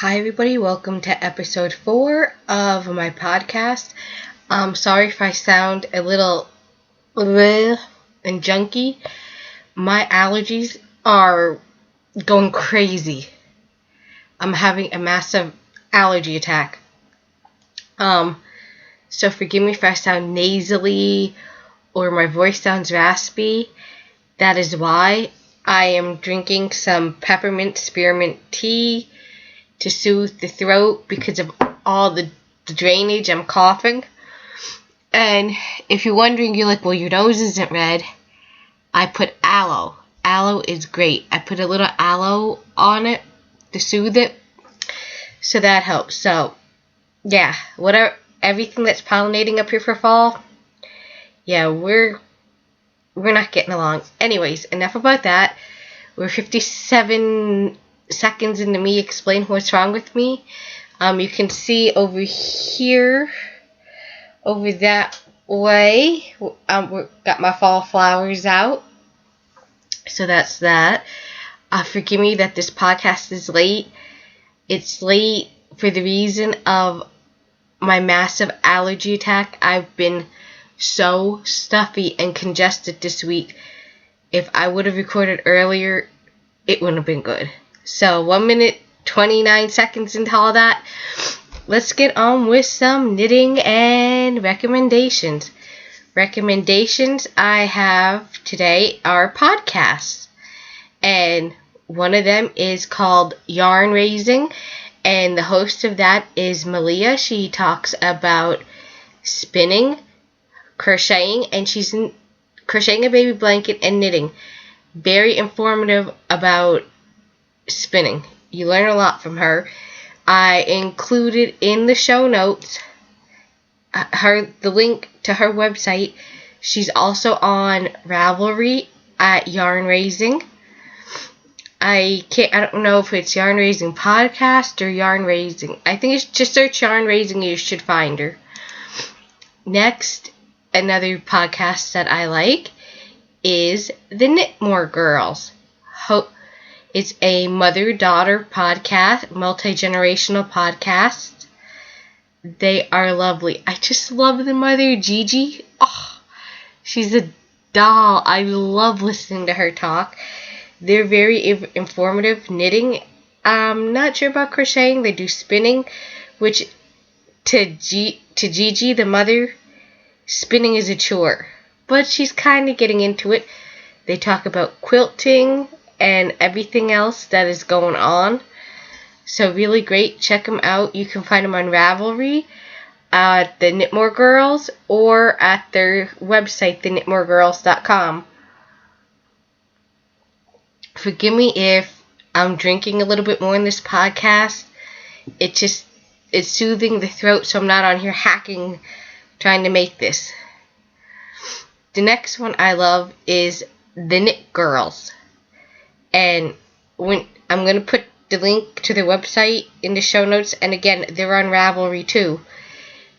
Hi everybody, welcome to episode 4 of my podcast. Sorry if I sound a little bleh and junky. My allergies are going crazy. I'm having a massive allergy attack. So forgive me if I sound nasally or my voice sounds raspy. That is why I am drinking some peppermint spearmint tea to soothe the throat because of all the drainage. I'm coughing. And if you're wondering, you're like, well, your nose isn't red. I put aloe. Aloe is great. I put a little aloe on it to soothe it. So that helps. So, yeah, whatever, everything that's pollinating up here for fall, yeah, we're not getting along. Anyways, enough about that. We're 57 seconds into me explain what's wrong with me. You can see over here, over that way, we've got my fall flowers out. So that's that. Forgive me that this podcast is late. It's late for the reason of my massive allergy attack. I've been so stuffy and congested this week. If I would have recorded earlier, it wouldn't have been good. So 1 minute, 29 seconds into all that, let's get on with some knitting and recommendations. Recommendations I have today are podcasts. And one of them is called Yarn Raising. And the host of that is Malia. She talks about spinning, crocheting, and she's crocheting a baby blanket and knitting. Very informative about spinning. You learn a lot from her. I included in the show notes the link to her website. She's also on Ravelry at Yarn Raising. I don't know if it's Yarn Raising Podcast or Yarn Raising. I think it's just search Yarn Raising, you should find her. Next, another podcast that I like is the Knitmore Girls. It's a mother-daughter podcast, multi-generational podcast. They are lovely. I just love the mother, Gigi. Oh, she's a doll. I love listening to her talk. They're very informative. Knitting, I'm not sure about crocheting. They do spinning, which to Gigi, the mother, spinning is a chore. But she's kind of getting into it. They talk about quilting and everything else that is going on. So really great. Check them out. You can find them on Ravelry, at the Knitmore Girls, or at their website, theknitmoregirls.com. Forgive me if I'm drinking a little bit more in this podcast. It's soothing the throat, so I'm not on here hacking trying to make this. The next one I love is the Knit Girls. And I'm going to put the link to their website in the show notes. And again, they're on Ravelry too.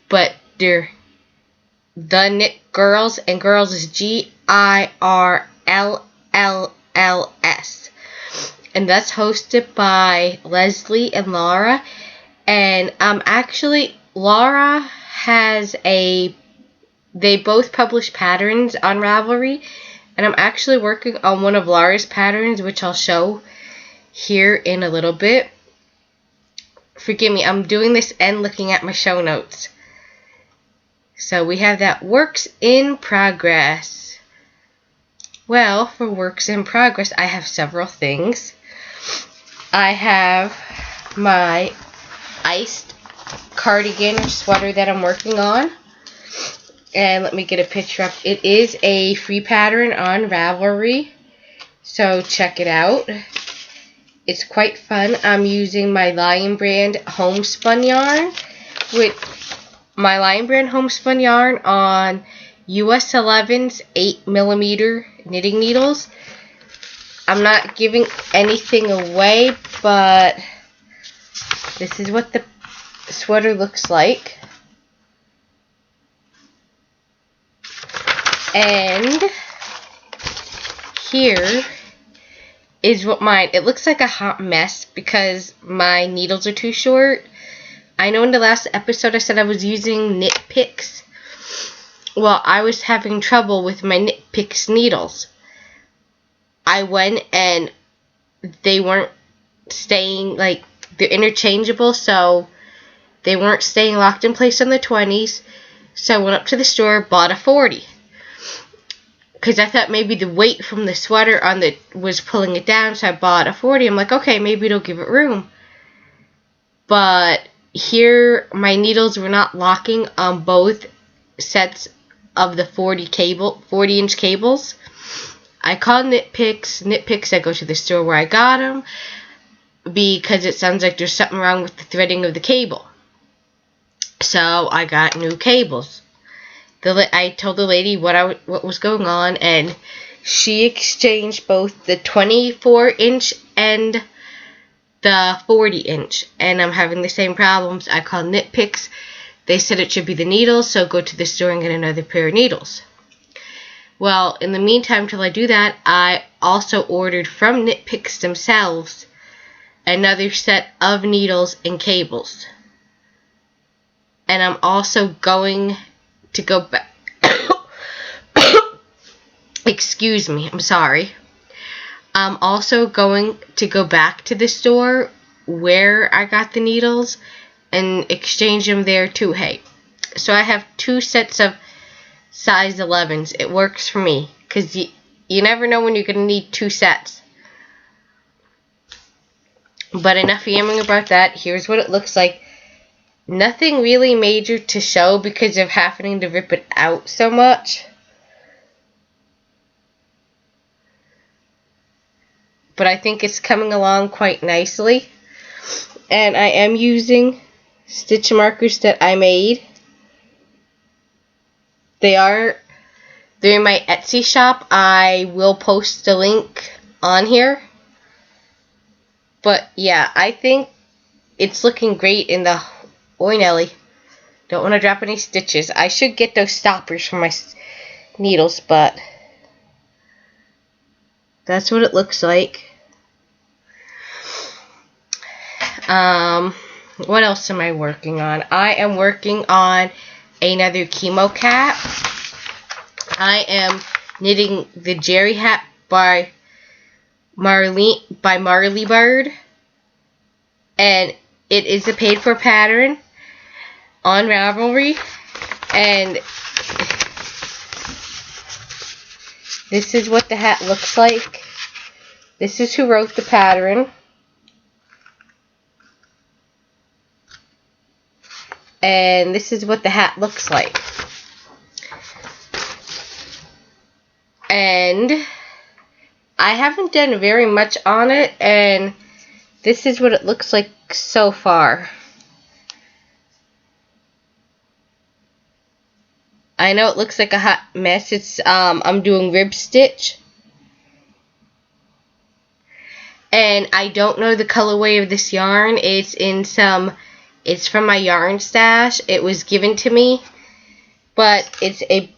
But they're the Knit Girls, and girls is GIRLLLS. And that's hosted by Leslie and Laura. And actually, Laura they both publish patterns on Ravelry. And I'm actually working on one of Laura's patterns, which I'll show here in a little bit. Forgive me, I'm doing this and looking at my show notes. So we have that works in progress. Well, for works in progress, I have several things. I have my iced cardigan or sweater that I'm working on. And let me get a picture up. It is a free pattern on Ravelry, so check it out. It's quite fun. I'm using my Lion Brand homespun yarn with my Lion Brand homespun yarn on US 11's 8mm knitting needles. I'm not giving anything away, but this is what the sweater looks like. And here is what mine. It looks like a hot mess because my needles are too short. I know in the last episode I said I was using knit picks. Well, I was having trouble with my knit picks needles. I went and they weren't staying, like, they're interchangeable, so they weren't staying locked in place on the 20s. So I went up to the store, bought a 40. Because I thought maybe the weight from the sweater was pulling it down, so I bought a 40. I'm like, okay, maybe it'll give it room. But here, my needles were not locking on both sets of the 40-inch cables. I called Knit Picks. Knit Picks, I go to the store where I got them because it sounds like there's something wrong with the threading of the cable. So I got new cables. I told the lady what was going on, and she exchanged both the 24-inch and the 40-inch, and I'm having the same problems. I called Knit Picks. They said it should be the needles, so go to the store and get another pair of needles. Well, in the meantime, till I do that, I also ordered from Knit Picks themselves another set of needles and cables. And I'm also going to go back. Excuse me, I'm sorry. I'm also going to go back to the store where I got the needles and exchange them there too. Hey, so I have 2 sets of size 11s. It works for me because you never know when you're going to need 2 sets. But enough yammering about that. Here's what it looks like. Nothing really major to show because of having to rip it out so much. But I think it's coming along quite nicely. And I am using stitch markers that I made. They're in my Etsy shop. I will post a link on here. But yeah, I think it's looking great in the... Oi, Nelly. Don't want to drop any stitches. I should get those stoppers for my needles, but that's what it looks like. What else am I working on? I am working on another chemo cap. I am knitting the Jerry hat by Marley Bird, and it is a paid for pattern on Ravelry, and this is what the hat looks like. This is who wrote the pattern. And this is what the hat looks like. And I haven't done very much on it, and this is what it looks like so far. I know it looks like a hot mess. It's I'm doing rib stitch. And I don't know the colorway of this yarn. It's from my yarn stash. It was given to me. But it's a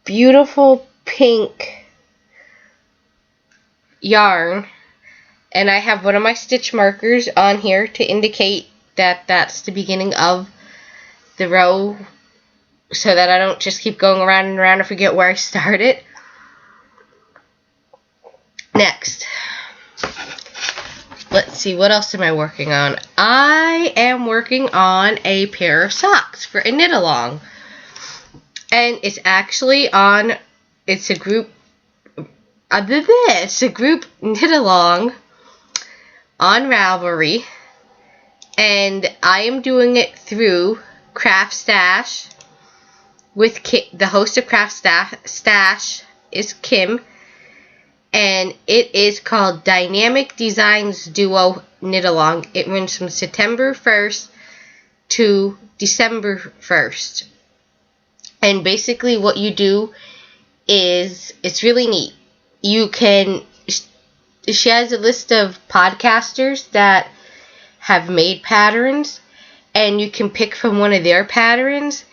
beautiful pink yarn. And I have one of my stitch markers on here to indicate that that's the beginning of the row, so that I don't just keep going around and around and forget where I started. Next. Let's see, what else am I working on? I am working on a pair of socks for a knit along. And it's actually on, it's a group knit along on Ravelry. And I am doing it through Craft Stash with the host of Craft Stash is Kim. And it is called Dynamic Designs Duo Knit Along. It runs from September 1st to December 1st. And basically what you do is, it's really neat. She has a list of podcasters that have made patterns, and you can pick from one of their patterns,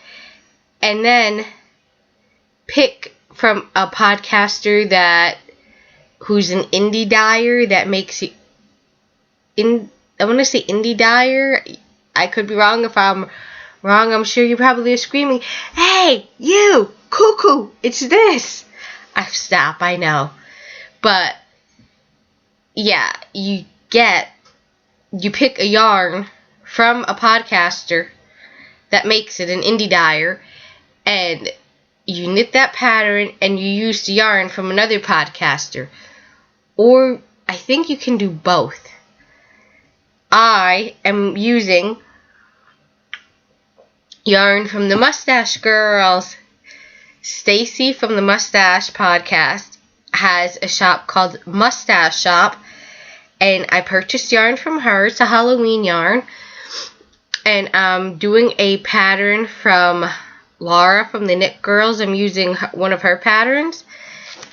and then pick from a podcaster that who's an indie dyer that makes it I want to say indie dyer. I could be wrong. If I'm wrong, I'm sure you probably are screaming, "Hey, you, cuckoo, it's this." Stop, I know. But, yeah, you pick a yarn from a podcaster that makes it, an indie dyer, and you knit that pattern and you use the yarn from another podcaster. Or, I think you can do both. I am using yarn from the Mustache Girls. Stacy from the Mustache Podcast has a shop called Mustache Shop, and I purchased yarn from her. It's a Halloween yarn, and I'm doing a pattern from Laura from the Knit Girls. I'm using one of her patterns,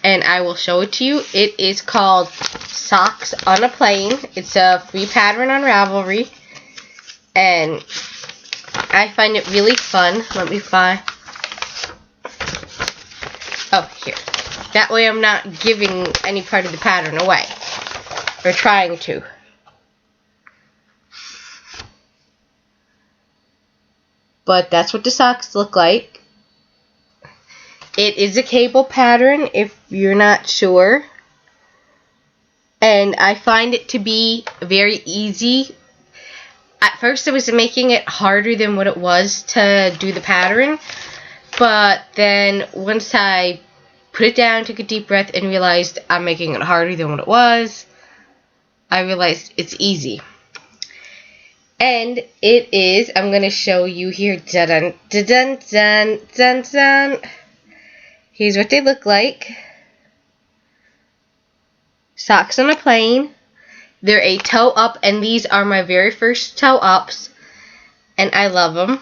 and I will show it to you. It is called Socks on a Plane. It's a free pattern on Ravelry, and I find it really fun. Let me find. Oh, here. That way I'm not giving any part of the pattern away. Or trying to. But that's what the socks look like. It is a cable pattern if you're not sure. And I find it to be very easy. At first I was making it harder than what it was to do the pattern. But then once I put it down, took a deep breath, and realized I'm making it harder than what it was, I realized it's easy. And it is, I'm going to show you here. Dun, dun, dun, dun, dun, dun. Here's what they look like. Socks on a Plane. They're a toe up, and these are my very first toe ups. And I love them.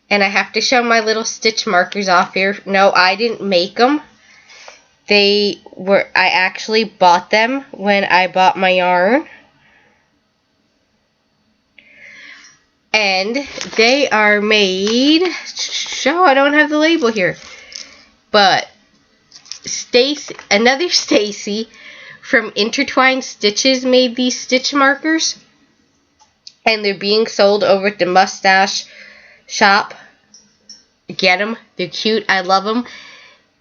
And I have to show my little stitch markers off here. No, I didn't make them. I actually bought them when I bought my yarn. And they are made, I don't have the label here. But another Stacy from Intertwined Stitches made these stitch markers. And they're being sold over at the Mustache Shop. Get them. They're cute. I love them.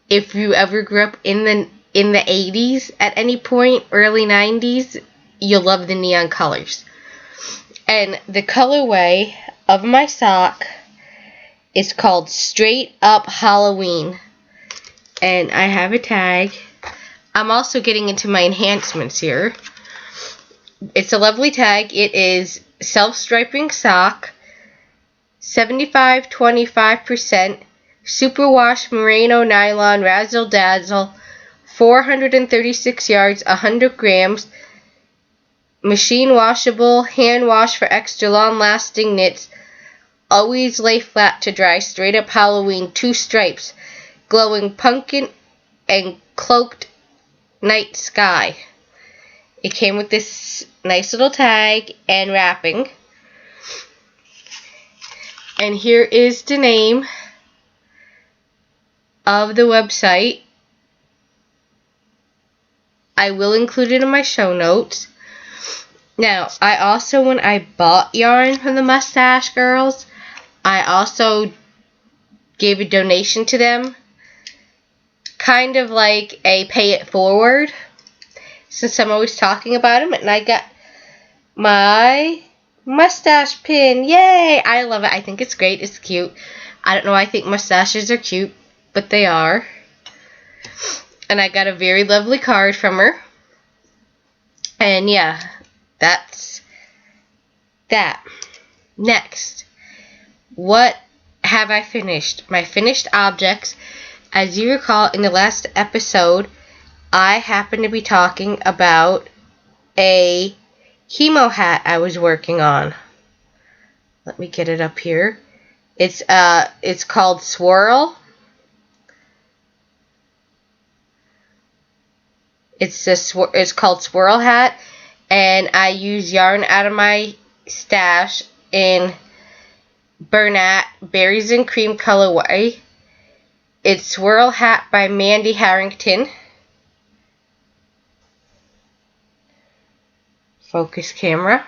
If you ever grew up in the 80s at any point, early 90s, you'll love the neon colors. And the colorway of my sock is called Straight Up Halloween. And I have a tag. I'm also getting into my enhancements here. It's a lovely tag. It is self-striping sock. 75-25% superwash merino nylon razzle dazzle, 436 yards, 100 grams, machine washable, hand wash for extra long lasting knits, always lay flat to dry, straight up Halloween, 2 stripes, glowing pumpkin and cloaked night sky. It came with this nice little tag and wrapping. And here is the name of the website. I will include it in my show notes. Now, I also, when I bought yarn from the Mustache Girls, I also gave a donation to them. Kind of like a pay it forward, since I'm always talking about them. And I got my mustache pin. Yay! I love it. I think it's great. It's cute. I don't know why I think mustaches are cute, but they are. And I got a very lovely card from her. And yeah, that's that. Next, what have I finished? My finished objects. As you recall, in the last episode, I happened to be talking about a chemo hat I was working on. Let me get it up here. It's called Swirl. It's called Swirl Hat, and I use yarn out of my stash in Bernat Berries and Cream colorway. It's Swirl Hat by Mandy Harrington. Focus camera.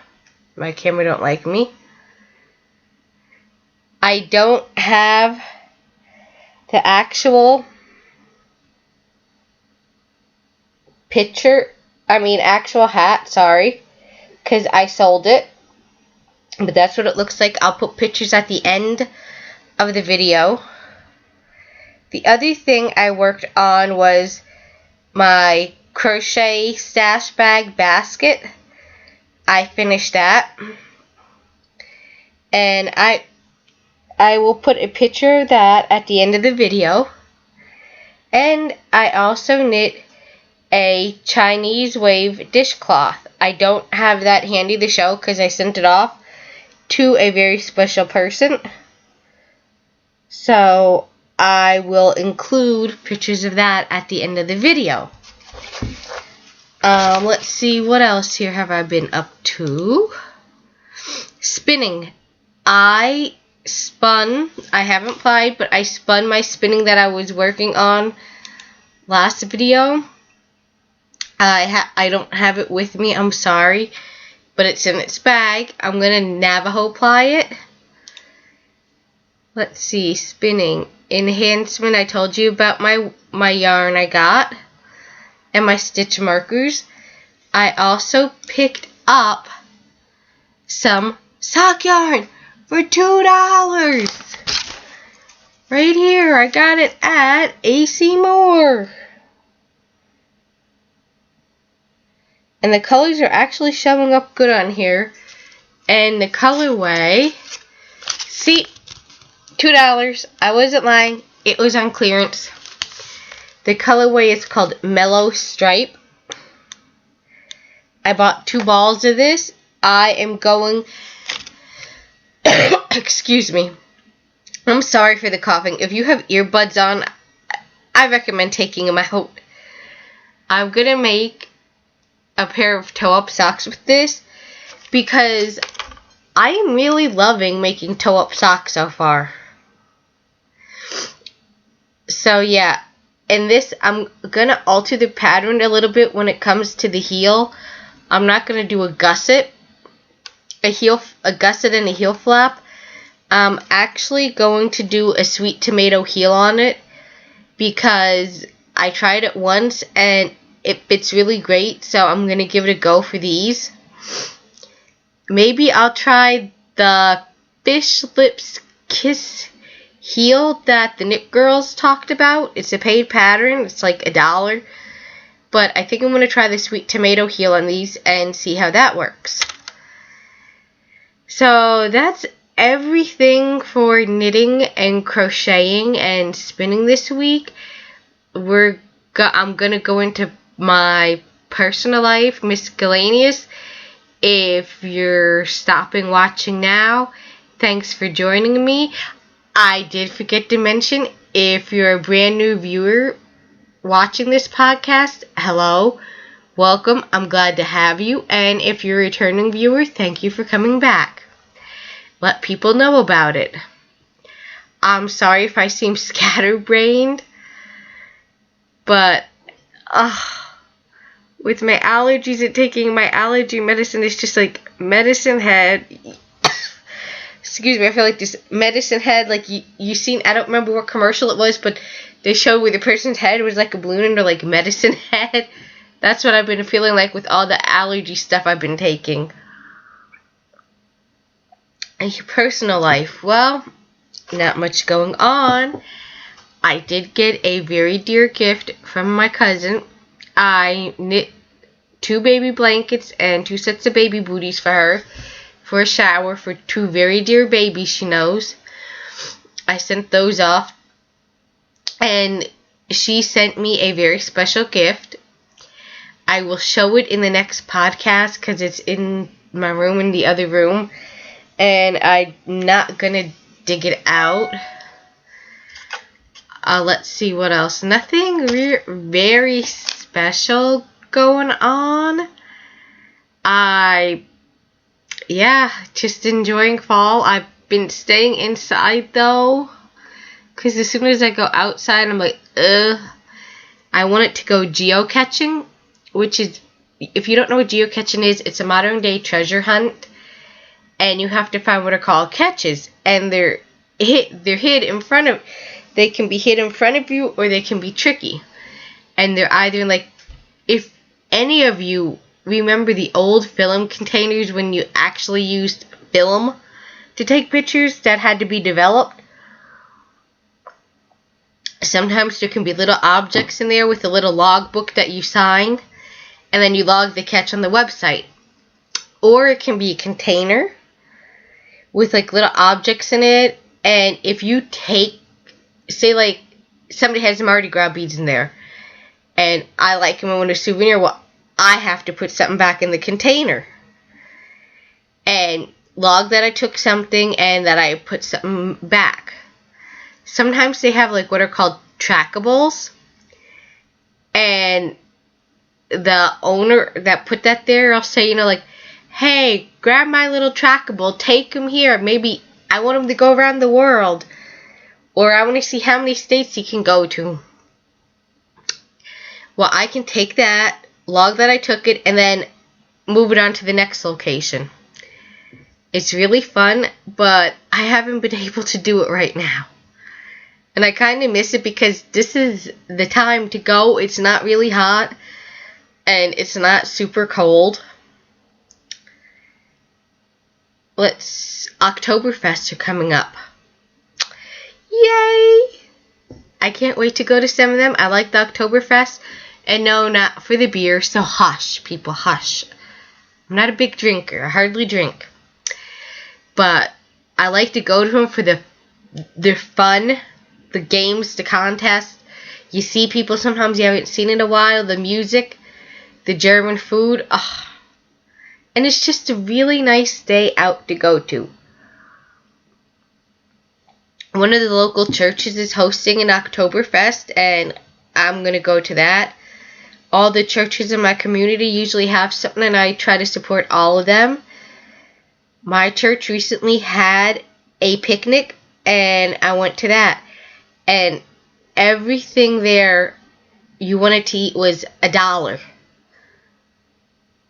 My camera don't like me. I don't have the actual actual hat, sorry, because I sold it. But that's what it looks like. I'll put pictures at the end of the video. The other thing I worked on was my crochet stash bag basket. I finished that. And I will put a picture of that at the end of the video. And I also knit a Chinese wave dishcloth. I don't have that handy to show because I sent it off to a very special person. So I will include pictures of that at the end of the video. Let's see, what else here have I been up to? Spinning. I haven't plied, but I spun my spinning that I was working on last video. I don't have it with me, I'm sorry, but it's in its bag. I'm gonna Navajo ply it. Let's see, spinning. Enhancement, I told you about my yarn I got, and my stitch markers. I also picked up some sock yarn for $2. Right here, I got it at AC Moore. And the colors are actually showing up good on here. And the colorway, see, $2. I wasn't lying. It was on clearance. The colorway is called Mellow Stripe. I bought 2 balls of this. I am going, excuse me. I'm sorry for the coughing. If you have earbuds on, I recommend taking them out. I'm going to make a pair of toe-up socks with this because I am really loving making toe-up socks so far. So yeah, and this, I'm going to alter the pattern a little bit when it comes to the heel. I'm not going to do a gusset, a gusset and a heel flap. I'm actually going to do a sweet tomato heel on it because I tried it once and it fits really great, so I'm going to give it a go for these. Maybe I'll try the Fish Lips Kiss heel that the Knit Girls talked about. It's a paid pattern. It's like $1. But I think I'm going to try the sweet tomato heel on these and see how that works. So that's everything for knitting and crocheting and spinning this week. I'm going to go into my personal life, miscellaneous. If you're stopping watching now, thanks for joining me. I did forget to mention, if you're a brand new viewer watching this podcast, hello, welcome, I'm glad to have you. And if you're a returning viewer, thank you for coming back. Let people know about it. I'm sorry if I seem scatterbrained, but with my allergies and taking my allergy medicine, it's just like medicine head. Excuse me, I feel like this medicine head, like you seen, I don't remember what commercial it was, but they showed where the person's head was like a balloon and they're like medicine head. That's what I've been feeling like with all the allergy stuff I've been taking. And your personal life, well, not much going on. I did get a very dear gift from my cousin. I knit 2 baby blankets and 2 sets of baby booties for her for a shower for 2 very dear babies she knows. I sent those off, and she sent me a very special gift. I will show it in the next podcast because it's in my room in the other room, and I'm not gonna dig it out. Let's see what else. Nothing very special going on. Just enjoying fall. I've been staying inside though, because as soon as I go outside, I'm like, I want it to go geocaching, which is if you don't know what geocaching is, it's a modern day treasure hunt, and you have to find what are called catches, and they're hid in front of. They can be hid in front of you, or they can be tricky, and they're either like, if any of you remember the old film containers when you actually used film to take pictures that had to be developed. Sometimes there can be little objects in there with a little logbook that you sign, and then you log the catch on the website. Or it can be a container with like little objects in it, and if you take, say like somebody has Mardi Gras beads in there, and I like them and want a souvenir, well, I have to put something back in the container and log that I took something and that I put something back. Sometimes they have like what are called trackables, and the owner that put that there, I'll say, like, hey, grab my little trackable, take him here. Maybe I want him to go around the world, or I want to see how many states he can go to. Well, I can take that, log that I took it, and then move it on to the next location. It's really fun, but I haven't been able to do it right now. And I kind of miss it because this is the time to go. It's not really hot, and it's not super cold. Oktoberfest are coming up. Yay! I can't wait to go to some of them. I like the Oktoberfest. And no, not for the beer, so hush, people, hush. I'm not a big drinker. I hardly drink. But I like to go to them for their fun, the games, the contests. You see people sometimes you haven't seen in a while, the music, the German food. And it's just a really nice day out to go to. One of the local churches is hosting an Oktoberfest, and I'm going to go to that. All the churches in my community usually have something, and I try to support all of them. My church recently had a picnic, and I went to that. And everything there you wanted to eat was $1.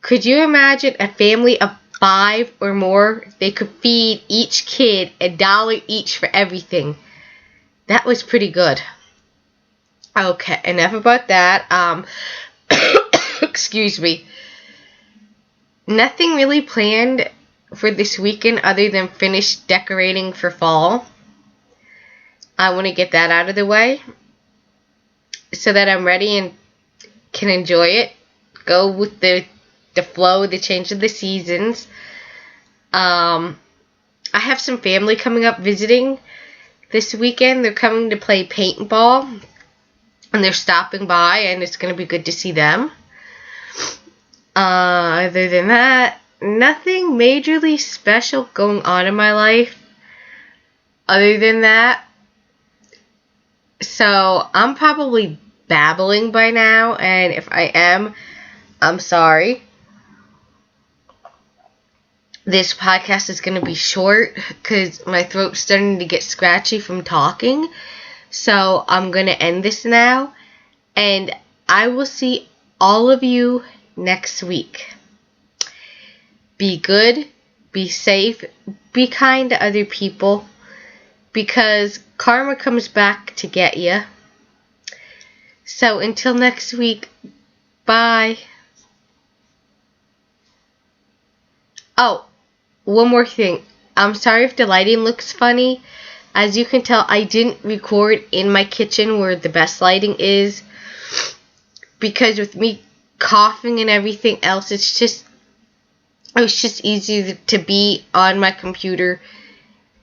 Could you imagine a family of 5 or more? They could feed each kid $1 each for everything. That was pretty good. Okay, enough about that. Excuse me. Nothing really planned for this weekend other than finish decorating for fall. I want to get that out of the way so that I'm ready and can enjoy it. Go with the flow, the change of the seasons. I have some family coming up visiting this weekend. They're coming to play paintball, and they're stopping by, and it's going to be good to see them. Other than that, nothing majorly special going on in my life. Other than that, so I'm probably babbling by now, and if I am, I'm sorry. This podcast is going to be short because my throat's starting to get scratchy from talking. So I'm going to end this now, and I will see all of you next week. Be good, be safe, be kind to other people, because karma comes back to get you. So until next week, bye. Oh, one more thing. I'm sorry if the lighting looks funny. As you can tell, I didn't record in my kitchen where the best lighting is, because with me coughing and everything else, it was just easier to be on my computer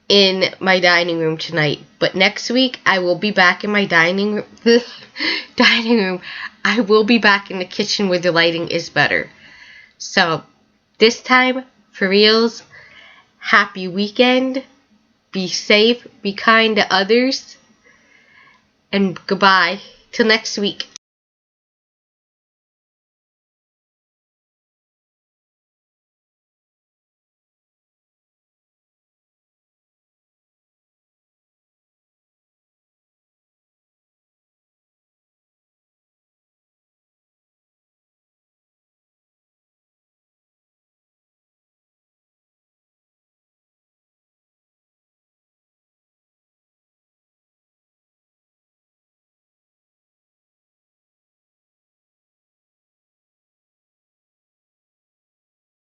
in my dining room tonight. But next week, I will be back in my dining room. I will be back in the kitchen where the lighting is better. So, this time, for reals, happy weekend. Be safe, be kind to others, and goodbye till next week.